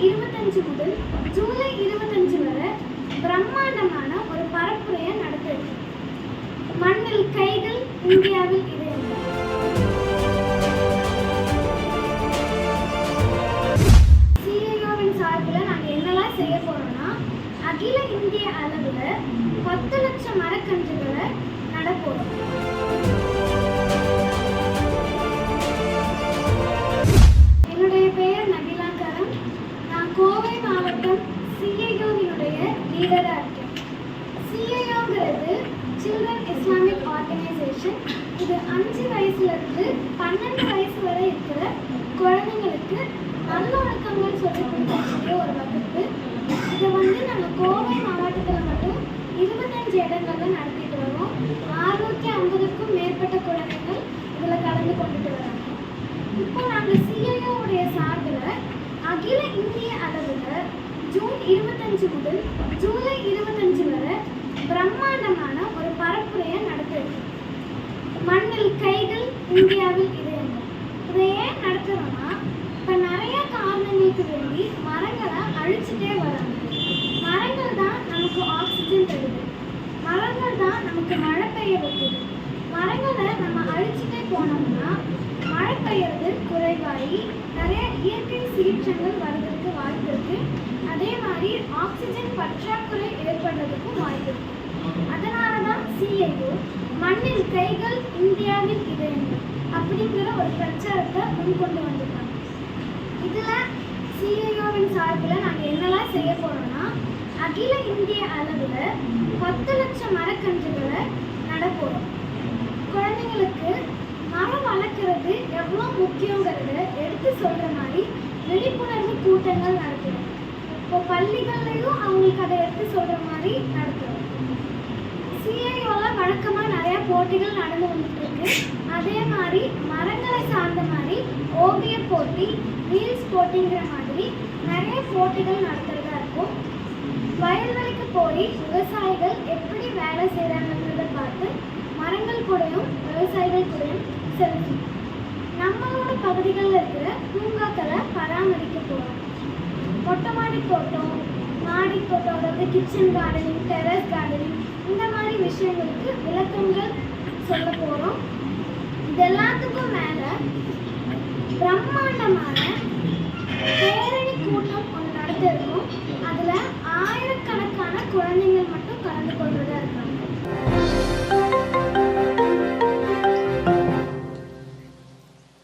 25 முதல் ஜூலை 25 வரை பிரம்மாண்டமான ஒரு பரப்புரையை நடத்துது. மண்ணில் கைகள், இந்தியாவில் இதயங்கள். சிஐஓவின் சார்பில் நாங்கள் என்னெல்லாம் செய்ய போறோம்னா, அகில இந்திய அளவில் 10 லட்சம் மரக்கன்றுகளை நடப்போம். என்னுடைய பெயர் நபிலா கரம். நான் கோவை மாவட்டம் சிஐஓவினுடைய லீடராக இருக்கேன். சிஐஓங்கிறது சில்ட்ரன் இஸ்லாமிக் ஆர்கனைசேஷன். இது 5 வயசுலேருந்து 12 வயசு வரை இருக்கிற குழந்தைங்களுக்கு நல்லொழுக்கங்கள் சொல்லிக் கொடுக்கக்கூடிய ஒரு வகுப்பு. இதை நாங்கள் கோவை மாவட்டத்தில் மட்டும் 25 இடங்களில் நடத்திட்டு வரோம். 650க்கும் மேற்பட்ட குழந்தைகள் இதில் கலந்து கொண்டுட்டு வராங்க. இப்போ நாங்கள் சிஐஓவுடைய சார்பில் அகில இந்திய அளவில் ஜூன் 25 முதல் ஜூலை 25 வரை பிரம்மாண்டமான ஒரு பரப்புரையை நடத்துது. மண்ணில் கைகள், இந்தியாவில் இதயங்கள். இதை ஏன் நடத்துகிறோம்னா, இப்போ நிறைய காரணங்களுக்கு வேண்டி மரங்களை அழிச்சிட்டே வராங்க. மரங்கள் தான் நமக்கு ஆக்சிஜன் தருது. மரங்கள் தான் நமக்கு மழை பெய்ய வைக்குது. மரங்களை நம்ம அழிச்சிட்டே போனோம்னா மழை பெய்யறது குறைவாகி நிறைய இயற்கை சீற்றங்கள் வர்றதுக்கு வாய்ப்பு இருக்கு. அதே மாதிரி ஆக்சிஜன் பற்றாக்குறை ஏற்படுறதுக்கும் வாய்ப்பு இருக்கு. அதனால தான் சிஐஓ மண்ணில் கைகள், இந்தியாவில் இதயங்கள் அப்படிங்கிற ஒரு பிரச்சாரத்தை முன்கொண்டு வந்திருக்காங்க. இதில் சிஐஓவின் சார்பில் நாங்கள் என்னெல்லாம் செய்ய போறோம்னா, அகில இந்திய அளவில் 10 லட்சம் மரக்கன்றுகளை நடப்போம். குழந்தைங்களுக்கு மரம் வளர்க்குறது எவ்வளோ முக்கியங்கிறத எடுத்து சொல்கிற மாதிரி விழிப்புணர்வு கூட்டங்கள் நடத்துகிறோம். இப்போ பள்ளிகள்லையும் அவங்களுக்கு அதை எடுத்து சொல்கிற மாதிரி நடத்துகிறோம். சிஐஓவில் வழக்கமாக நிறையா போட்டிகள் நடந்து வந்துட்டு இருக்கு. அதே மாதிரி மரங்களை சார்ந்த மாதிரி ஓவிய போட்டி, ரீல்ஸ் போட்டிங்கிற மாதிரி நிறைய போட்டிகள் நடத்துகிறதா இருக்கும். வயல்வெளிக்கு போய் விவசாயிகள் எப்படி வேலை செய்கிறாங்கிறத பார்த்து மரங்கள் கூடயும் விவசாயிகள் கூடயும் செல்ஃபி. நம்மளோட பகுதிகளில் இருக்கிற பூங்காக்களை பராமரிக்க போகிறோம். மொட்டை மாடி தோட்டம், மாடி தோட்டம், அதாவது கிச்சன் கார்டனிங், டெரஸ் கார்டனிங், இந்த மாதிரி விஷயங்களுக்கு விளக்கங்கள் சொல்ல போகிறோம். இது எல்லாத்துக்கும் மேலே